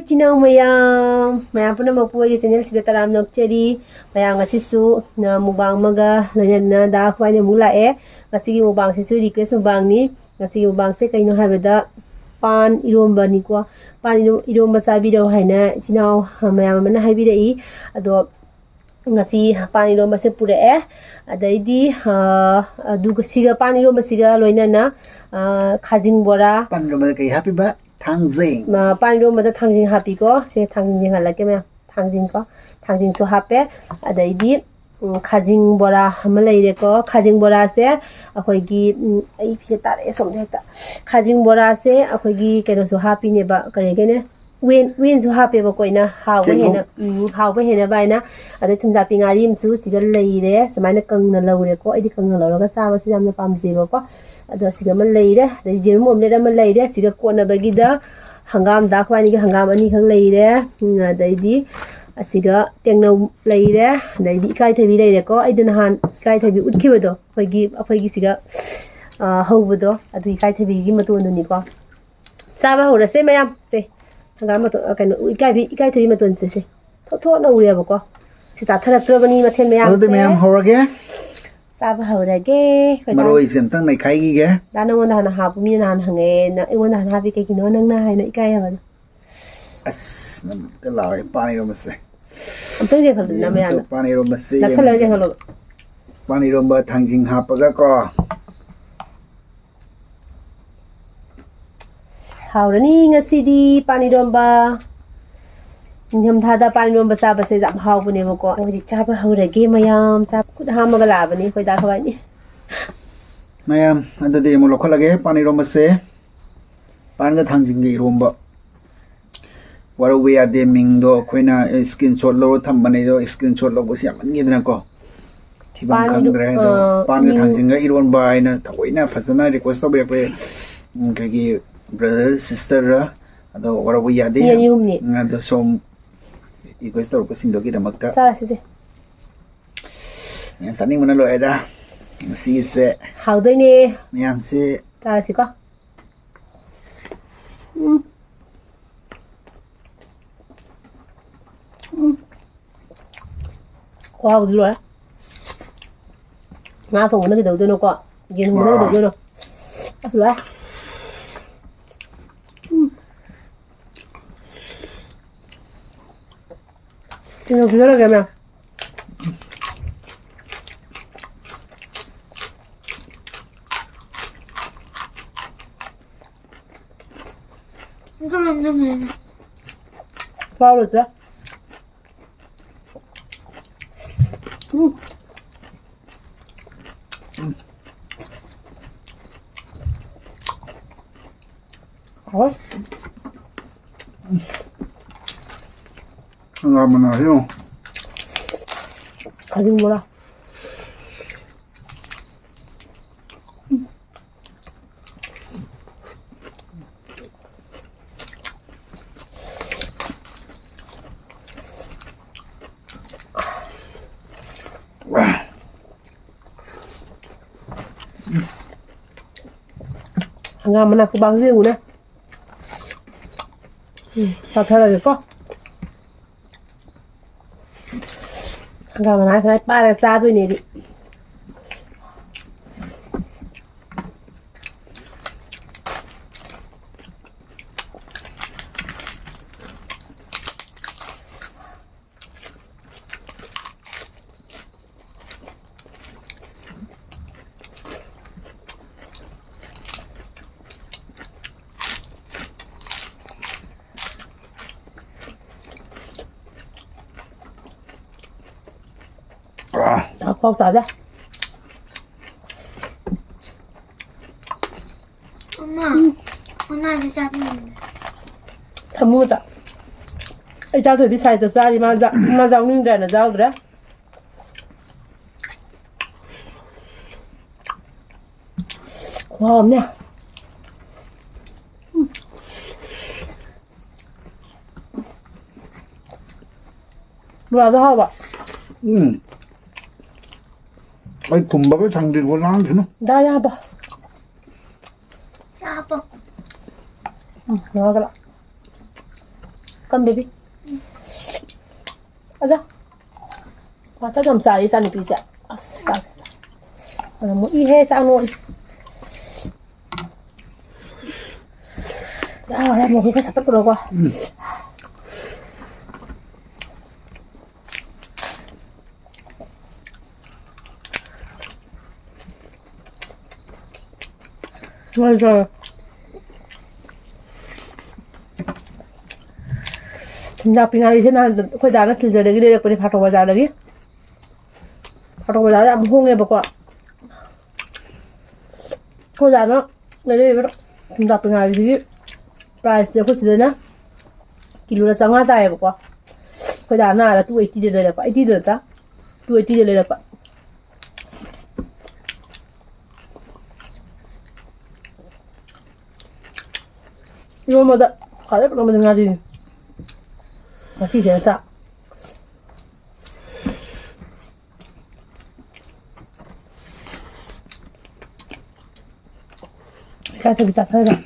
Chino Mayapuna Mapu channel Sida Taram Nokcheri, Mayanga Sisu, Mubang Maga, Lana Da Quine Mula Ngasi Mubang Sisu request Mubangni, Ngasi Mubang Se Kaino Haveda, Pan Iromba Nikwa, Pan Iromba Sabido Haina, Chino Mayamana Habida Ado Ngasi Pan Iromba Sepure, Adaidi, Dugasiga Pan Iromba Siga, Loinana, Kajing Bora, Pan Iromba Happy Ba. Thangzing Paniro mada thangzing happy ko se thangzing halake me thangzing ko thangzing so hape adaidi khajing bora hama leire ko khajing bora se akhoi gi ai pise tare somde hekta khajing bora se akhoi gi keno so happy ne ba kare gene wen so happy ba koina hawa hena baina ade thumja pingari msu sigal leire samaina kangna lawre ko aidi kangna lawra sa ba si jamna pamse ba ko ado siga man leire da jirum omle man leire siga kona bagida hangam da kwani ga hangam ani khang leire daidi asiga tengna leire daidi kai thabi leire ko aidun han kai thabi utkibedo akhoi gi siga hawbodo adu kai thabi gi matonu ni ko saba hora se mayam se hangam mato kanu kai thabi maton se tho na ure ba ko si ta thara trobani mathen mayam adu mayam horage Saba Horage, Maroi Semtang Nai Kai Ge, Dana one and a half million and hang a 1 and a half cake in one and nine Ikayavan. As the Larry Paniroma say. I'm thinking of the Namiana. Paniroma say, That's a little Paniroma Tanging Hapagako. How running a CD, Panidomba. Thada Paniromba Saba says I'm how we never go. I was a chap how the game I am, chap could hammer a lavani for that one. Mayam, under the Molokolage, Paniroma say, Panga Tanging Rumba. What we are deming do, Quena, skin short low, Tambanedo, skin short low was Yaman Yidranko. Tiban Kandre, Panga Tanzinga, Iron by Tawina, Pasana, request of a brother, sister, what we are there, and the song. Questo lo possiamo dire magta. Sara sì. Miam sani mana lo ada. Si se. How do ni? Miam si. Sara si ko. Wow, dulu ah. Ngapa mana kita udah noko? Gini mana udah noko? Asal ah. Tino kilo que me. Paulo, ¿sí? Enggak benar yuk. Kajing bola. Wah. Enggak mana aku bangga guna. Sao lagi kok? Enggak mana saya pada satu ini. Không tỏ ra. 엄마 이제 잡는데. Thầm mua tạ. Ê cháu thử đi xài tờ ra đi mà dạo nhưng đèn là dạo rồi đấy. Ngon nha. Vừa đó hả bạn? Ay kumbaga 장비 골라는 주노. 나야 봐. 잡아. 나가라. Come, baby. Aja. Wacha jam sari sa ni pizza. Asa. Ano mo ihe sa ano. Wala mo ka sa tapos ko. 맞아. 진짜 빙하리 지나는데 거의 나는 들저래기 내렸거니 바로 바자르기 바로 바자르 한번 홍해보고 거의 나는 내려 진짜 빙하리 지기 프라이스 호시되나 길로라 장하다 해보고 거의 나는 알아 또 에티드 내려봐 에티드다 또 에티드 내려봐 이거마다 가래 그러면 등하지 같이 재자 가서 비자 살자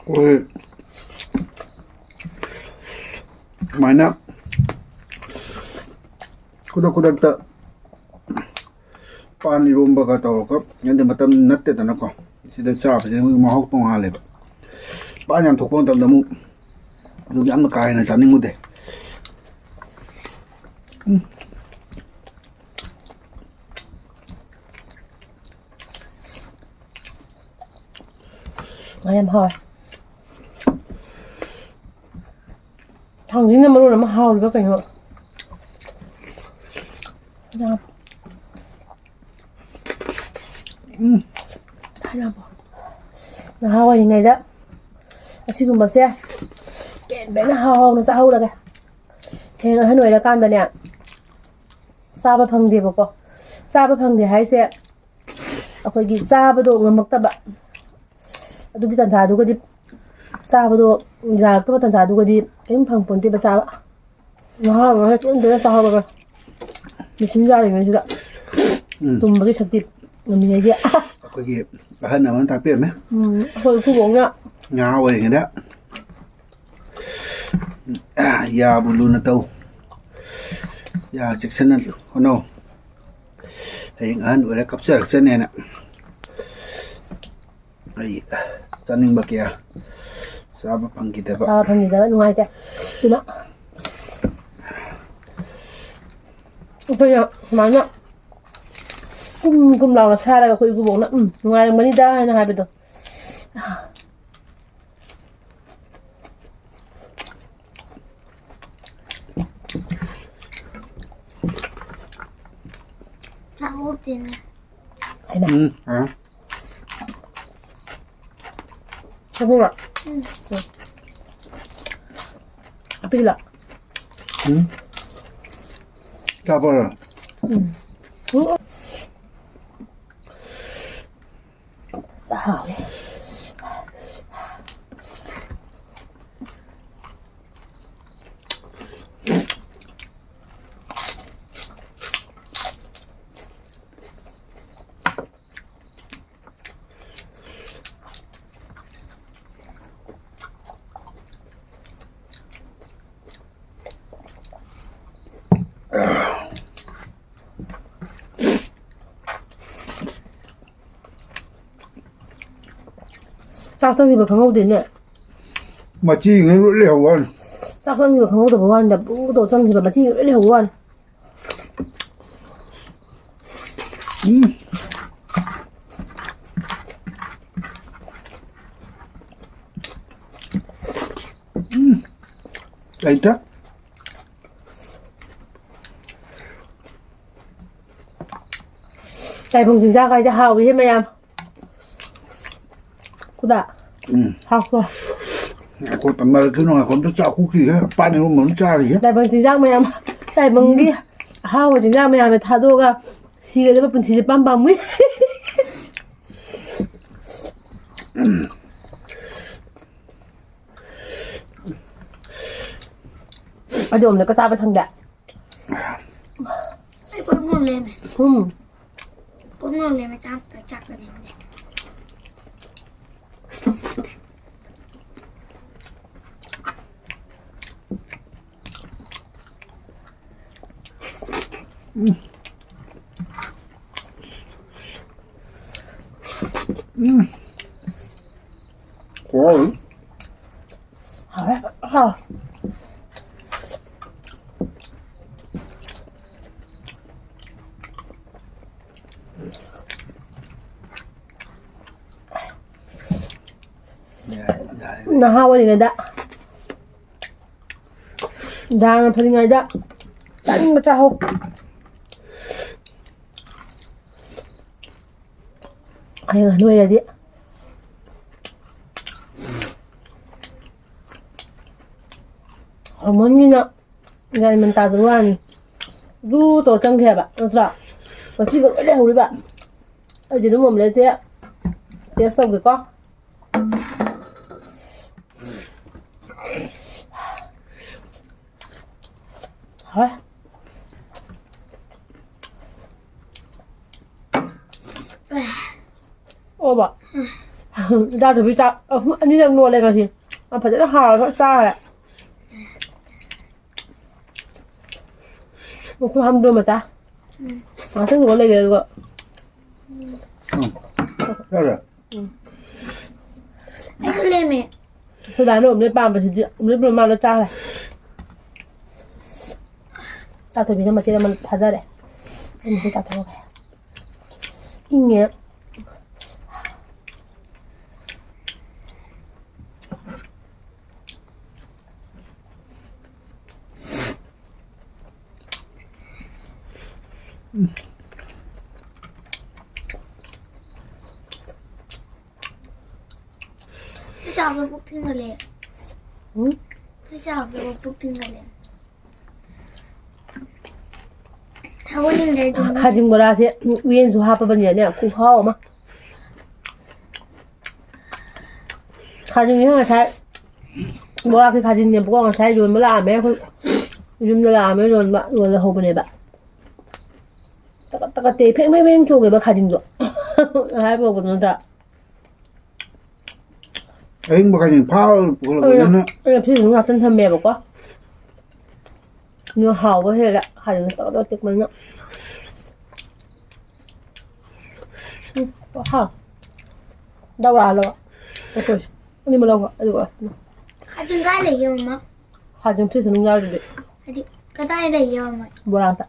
ôi mana kuda ta pani rumba ka taw ko yande matam natte ta nako sida cha pa je ma hok tong ha le ba nyam thok pon tam da mu du yam ka hai na cha ning mu de em hỏi thằng chính là mà luôn là mà hào được cảnh hộ đã làm nó hào như này đó 지금 보세요 맨날 하하오는 싸우라게 제가 해놓으라 깐다냐 싸바 펑디 보고 싸바 펑디 하이세 거기 싸바도 먹다봐 ꯑꯗꯨꯒꯤ ꯇꯟꯖꯥꯗꯨꯒꯗꯤ ꯆꯥꯕꯗꯣ ꯌꯥꯔꯛꯇꯕ ꯇꯟꯖꯥꯗꯨꯒꯗꯤ ꯀꯔꯤꯝ ꯐꯪꯄꯣꯟꯇꯦꯕ ꯆꯥꯕ ꯉꯍꯥꯛ ꯆꯦꯟꯗꯅ ꯆꯥꯍꯧꯔꯒ machine ꯌꯥꯔꯤꯉꯩꯁꯤꯗ ꯇꯨꯝꯕꯒꯤ ꯁꯛꯇꯤ ꯉꯝꯃꯤꯉꯩꯁꯦ ꯑꯩꯈꯣꯏꯒꯤ ꯑꯍꯟ ꯑꯃꯅ ꯇꯥꯛꯄꯤꯔꯝꯃꯦ ꯑꯩꯈꯣꯏ ꯏꯀꯨꯕꯣꯛꯅ ꯉꯥ ꯑꯣꯏꯔꯤꯉꯩꯗ ꯌꯥꯕꯨ ꯂꯨꯅ ꯇꯧ ꯌꯥ ꯆꯦꯛꯁꯤꯟꯅ ꯍꯣꯠꯅꯧ ꯍꯌꯦꯡ ꯑꯍꯟ ꯑꯣꯏꯔ ꯀꯞꯆꯔꯛꯆꯅꯦꯅ ꯑꯩ ꯆꯥꯅꯤꯡꯕ ꯀꯌꯥ ꯆꯥꯕ ꯐꯪꯈꯤꯗꯕ ꯅꯨꯡꯉꯥꯏꯇꯦ ꯑꯗꯨꯅ ꯑꯩꯈꯣꯏꯅ ꯁꯨꯃꯥꯏꯅ ꯀꯨꯝ ꯂꯥꯎꯅ ꯁꯥꯔꯒ ꯑꯩꯈꯣꯏ ꯏꯀꯨꯕꯣꯛꯅ ꯅꯨꯡꯉꯥꯏꯔꯝꯒꯅꯤꯗ ꯍꯥꯏꯅ ꯍꯥꯏꯕꯗꯣ 해보라. 아프기라. 잡아라. 싸우네. 짝성이가 강호되네. 맞지 이거 원래 하원. 짝성이가 강호도 뭐하는데 뿌도 짝성이가 맞지 원래 하원. 맛있다. 짧은 긴자가 이제 하고 있으면 구다. 하고. Cô tầm mơ cứ nói con nó cho cookie á, ba này nó muốn cha gì hết. 짧은 긴장 mà ꯇꯥꯏꯕꯪꯒꯤ ꯑꯍꯥꯎꯕ ꯆꯤꯟꯖꯥꯛ ꯃꯌꯥꯝꯅ ꯊꯥꯗꯣꯛꯑꯒ ꯁꯤꯒꯗꯕ ꯄꯨꯟꯁꯤꯁꯦ ꯄꯥꯝꯃꯨꯏ ꯑꯗꯣꯝꯗ ꯆꯥꯕ ꯁꯪꯗꯦ Ay, por no leme. Por no leme, chak na leme. Wow. Nahá 어린애다. 나는 어린애다. 짠 거 짜호. 아이고 누워야지. 어머니나 이제는 다 들어와니. 누도 정해봐. 어서. 지금 원래 우리 봐. 어제는 뭐 먹지? 됐어 그거. bà ra thử bị chặt anh đi làm nuôi lên cái gì mà phải rất là hào phải xa rồi một cái hầm đưa mà ta mà thức nuôi lên rồi Ra rồi. Ay, ko leme. thôi đá nó lên bàn và thì lên bàn nó cha này cha thôi mình mà chơi mình thả ra đây mình sẽ chặt thôi kinh nghiệm Tôi chào với bức thương rồi. Tôi chào với bức thương rồi. 하고 있는데 가진 거라서 위엔수 하법은 얘네 구하오 막 가진 형을 잘 뭐라 그 가진 년 보고 잘 좋은 걸 아메 요즘들 아메 좋은 막 원래 호분해 봐 따가 때 팽팽팽 쪽에 막 가진 거 해보거든 다 행복하지 파울 그러면은 필요 없는 같은 선배 해볼까 nó hào có thể là hành tao đó tiếc mình đó hào đâu là lo ok đi mà lâu rồi 가진 거 알래 엄마. 가진 필요 없는 거 알지 어디 가다에 돼 엄마. 뭐라 한다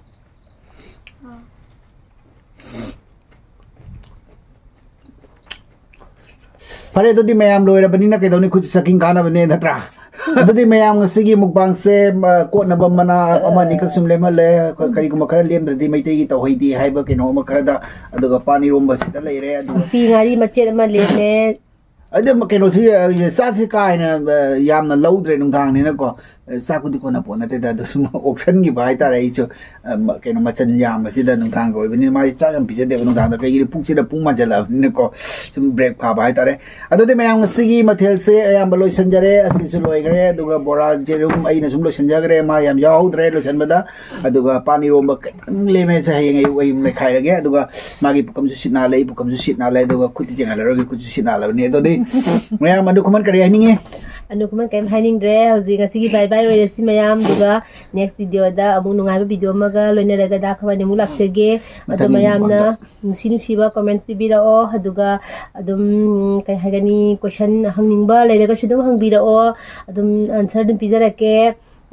फरे तो दी मैं आम लोए रबनी ना के दोनी कुछ sucking खाना बने नत्रा अदुदी मैं आम ngasi mukbang se ko na bamana amani ka sumle male kari ko makara lem radi mai te gi to hoidi haiba ke no makara da aduga pani romba sita leire adu pi ngari macet ma leme adu ma ke no si sak si kai na yam na laudre nung thang ni na ko sak ku di ko na po na te da sum auction gi bai ta rai chu ke no machan yam si da nung thang ko bini mai cha yam pise de nung thang da ke gi puk si da pung ma jala ni ko sum break pha bai ta re adu मैं ngasi gi mathel se ayam baloi sanjare asi su loi gre aduga bora jerum ai na sum loi sanjagre ma yam yaw dre lo san bada aduga pani romba le me sa heng ai ai me khai rage aduga magi pukam su sit na lei pukam su sit na lei aduga khuti jenga la rogi khuti sit na la ne to di मैं madu khaman kari ai ninge anu kuma kai hiding dre hozi ngasi gi bye bye oi si mayam duga next video da amu nungai ba video ma ga loina raga da khawani mu lapchege adu mayam na sinu siba comments bira o aduga adum kai hagani question hangning ba leira ga shudum hang bira o adum answer dum pizarake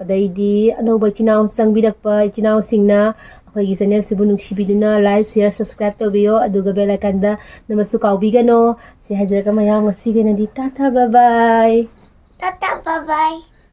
adaidi anoba chinaw sangbirak pa chinaw singna ꯑꯩꯈꯣꯏꯒꯤ channel ꯁꯤꯕꯨ ꯅꯨꯡꯁꯤꯕꯤꯗꯨꯅ like ꯁꯤꯌꯔ subscribe ꯇꯧꯕꯤꯌꯣ ꯑꯗꯨꯒ ꯕꯦꯜ ꯑꯥꯏꯀꯟꯗ ꯅꯃꯁꯨ ꯀꯥꯎꯕꯤꯒꯅꯣ ꯁꯤ ꯍꯥꯏꯖꯔꯒ ꯃꯌꯥꯝ ꯉꯁꯤꯒꯤꯅꯗꯤ ꯇꯥꯇꯥ ꯕꯥꯏ ꯕꯥꯏ Tata, bye bye.